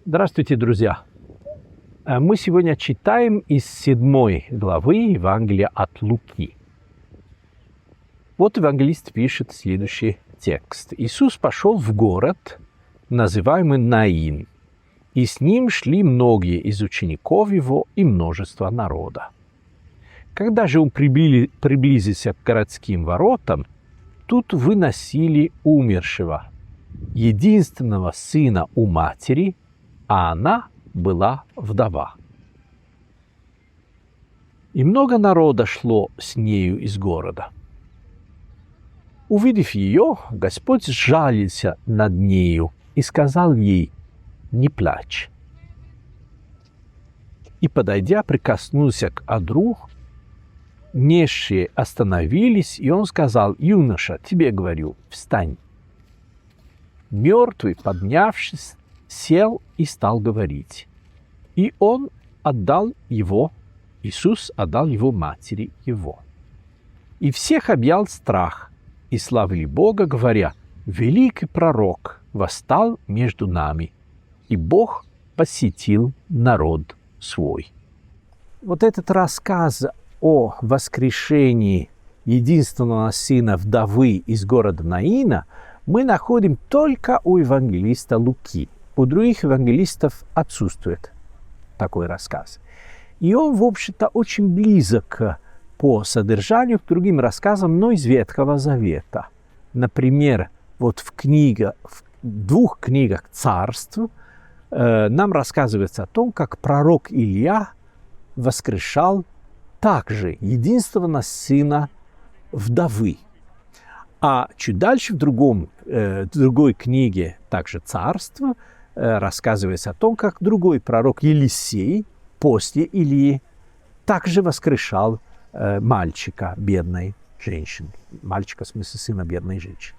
Здравствуйте, друзья! Мы сегодня читаем из 7 главы Евангелия от Луки. Вот евангелист пишет следующий текст. Иисус пошел в город, называемый Наин, и с ним шли многие из учеников его и множество народа. Когда же он приблизился к городским воротам, тут выносили умершего, единственного сына у матери, а она была вдова. И много народа шло с нею из города. Увидев ее, Господь сжалился над нею и сказал ей: «Не плачь». И, подойдя, прикоснулся к одру. Несшие остановились, и он сказал: «Юноша, тебе говорю, встань». Мертвый, поднявшись, сел и стал говорить. И он отдал его, Иисус отдал его матери его. И всех объял страх, и славили Бога, говоря: «Великий пророк восстал между нами, и Бог посетил народ свой». Вот этот рассказ о воскрешении единственного сына вдовы из города Наина мы находим только у евангелиста Луки. У других евангелистов отсутствует такой рассказ. И он, в общем-то, очень близок по содержанию к другим рассказам, но из Ветхого Завета. Например, вот в двух книгах Царств нам рассказывается о том, как пророк Илья воскрешал также единственного сына вдовы. А чуть дальше в другой книге, также Царства, рассказывается о том, как другой пророк Елисей после Ильи также воскрешал мальчика бедной женщины. Мальчика, в смысле сына бедной женщины.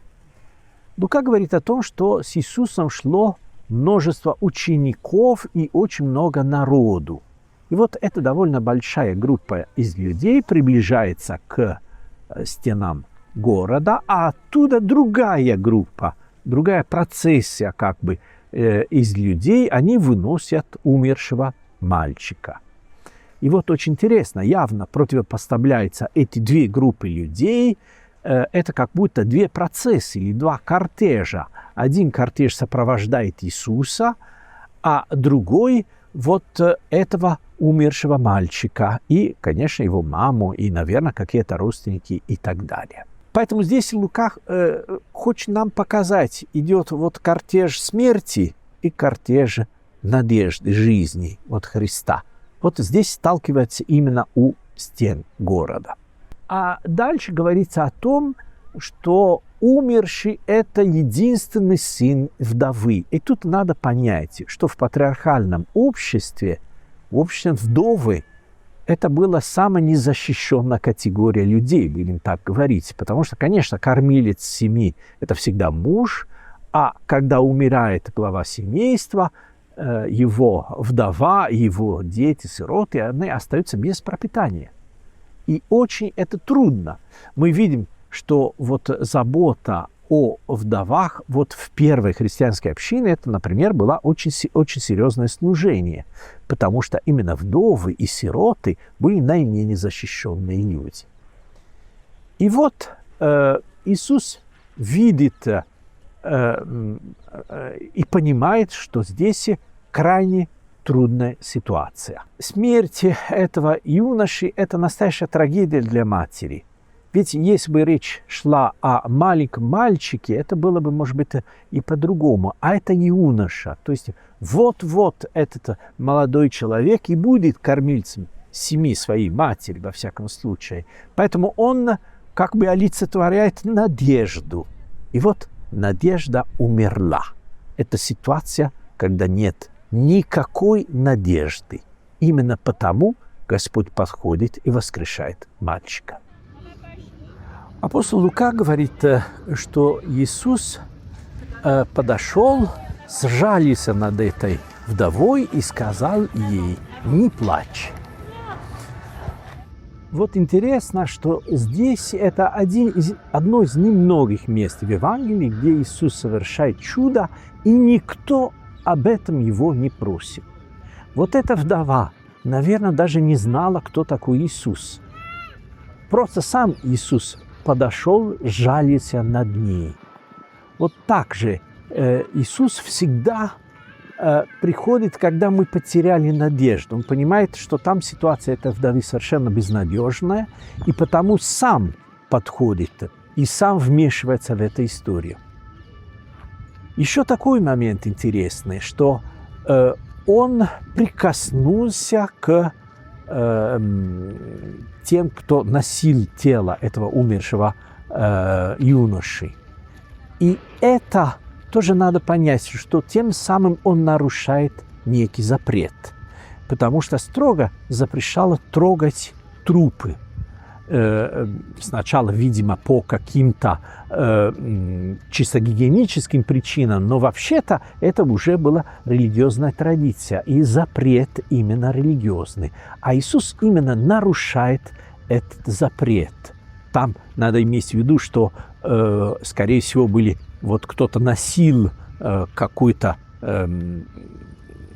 Лука говорит о том, что с Иисусом шло множество учеников и очень много народу. И вот эта довольно большая группа из людей приближается к стенам города, а оттуда другая группа, другая процессия из людей, они выносят умершего мальчика. И вот очень интересно, явно противопоставляются эти две группы людей. Это как будто две процессии или два кортежа. Один кортеж сопровождает Иисуса, а другой вот этого умершего мальчика и, конечно, его маму, и, наверное, какие-то родственники и так далее. Поэтому здесь Лука хочет нам показать, идет вот кортеж смерти и кортеж надежды, жизни от Христа. Вот здесь сталкивается именно у стен города. А дальше говорится о том, что умерший – это единственный сын вдовы. И тут надо понять, что в патриархальном обществе, в общем, вдовы это была самая незащищенная категория людей, будем так говорить. Потому что, конечно, кормилец семьи – это всегда муж, а когда умирает глава семейства, его вдова, его дети, сироты, они остаются без пропитания. И очень это трудно. Мы видим, что вот забота о вдовах вот в первой христианской общине, это, например, было очень серьезное служение, потому что именно вдовы и сироты были наименее незащищенные люди. И вот Иисус видит и понимает, что здесь крайне трудная ситуация. Смерть этого юноши – это настоящая трагедия для матери. Ведь если бы речь шла о маленьком мальчике, это было бы, может быть, и по-другому. А это юноша. То есть вот-вот этот молодой человек и будет кормильцем семьи своей матери, во всяком случае. Поэтому он как бы олицетворяет надежду. И вот надежда умерла. Это ситуация, когда нет никакой надежды. Именно потому Господь подходит и воскрешает мальчика. Апостол Лука говорит, что Иисус подошел, сжалился над этой вдовой и сказал ей: «Не плачь». Вот интересно, что здесь это одно из немногих мест в Евангелии, где Иисус совершает чудо, и никто об этом его не просим. Вот эта вдова, наверное, даже не знала, кто такой Иисус. Просто сам Иисус подошел, жалился над ней. Вот так же Иисус всегда приходит, когда мы потеряли надежду. Он понимает, что там ситуация этой вдовы совершенно безнадежная, и потому сам подходит и сам вмешивается в эту историю. Еще такой момент интересный, что он прикоснулся к тем, кто носил тело этого умершего юноши. И это тоже надо понять, что тем самым он нарушает некий запрет, потому что строго запрещало трогать трупы. Сначала, видимо, по каким-то чисто гигиеническим причинам, но вообще-то это уже была религиозная традиция и запрет именно религиозный. А Иисус именно нарушает этот запрет. Там надо иметь в виду, что, скорее всего, вот кто-то носил какую-то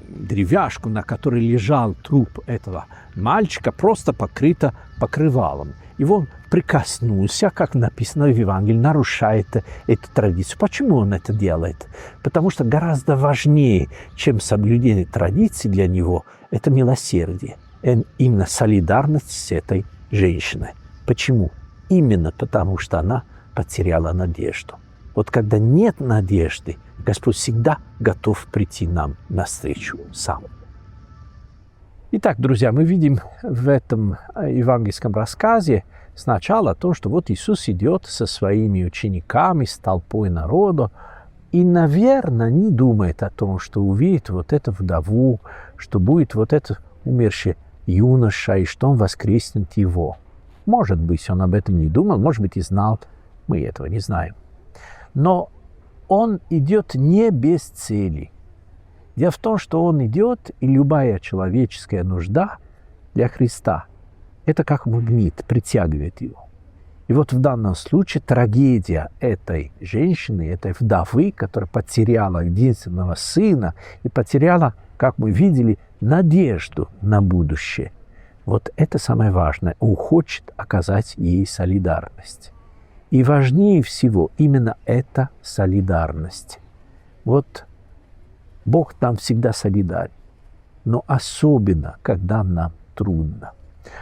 деревяшку, на которой лежал труп этого мальчика, просто покрыто покрывалом. И он прикоснулся, как написано в Евангелии, нарушает эту традицию. Почему он это делает? Потому что гораздо важнее, чем соблюдение традиций для него, это милосердие, именно солидарность с этой женщиной. Почему? Именно потому, что она потеряла надежду. Вот когда нет надежды, Господь всегда готов прийти нам навстречу сам. Итак, друзья, мы видим в этом евангельском рассказе сначала то, что вот Иисус идет со своими учениками, с толпой народа, и, наверное, не думает о том, что увидит вот эту вдову, что будет вот этот умерший юноша, и что он воскреснет его. Может быть, он об этом не думал, может быть, и знал, мы этого не знаем. Но он идет не без цели. Дело в том, что он идет, и любая человеческая нужда для Христа – это как магнит, притягивает его. И вот в данном случае трагедия этой женщины, этой вдовы, которая потеряла единственного сына и потеряла, как мы видели, надежду на будущее. Вот это самое важное. Он хочет оказать ей солидарность. И важнее всего именно эта солидарность. Вот Бог нам всегда солидарен, но особенно, когда нам трудно.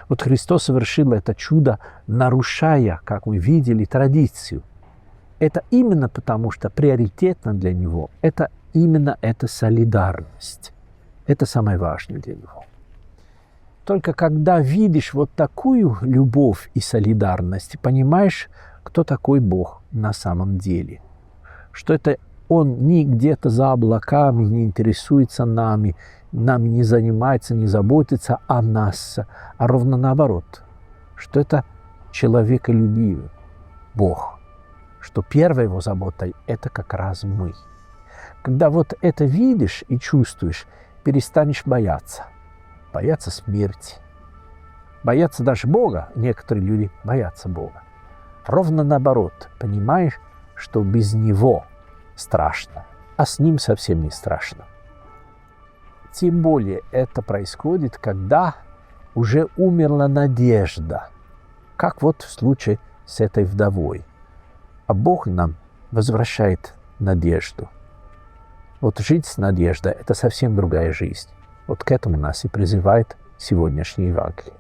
Вот Христос совершил это чудо, нарушая, как мы видели, традицию. Это именно потому, что приоритетно для Него это именно эта солидарность. Это самое важное для Него. Только когда видишь вот такую любовь и солидарность, понимаешь, кто такой Бог на самом деле. Что это Он не где-то за облаками, не интересуется нами не занимается, не заботится о нас, а ровно наоборот. Что это человеколюбивый Бог. Что первая Его забота – это как раз мы. Когда вот это видишь и чувствуешь, перестанешь бояться. Бояться смерти. Бояться даже Бога. Некоторые люди боятся Бога. Ровно наоборот, понимаешь, что без Него страшно, а с Ним совсем не страшно. Тем более это происходит, когда уже умерла надежда, как вот в случае с этой вдовой. А Бог нам возвращает надежду. Вот жить с надеждой – это совсем другая жизнь. Вот к этому нас и призывает сегодняшний Евангелие.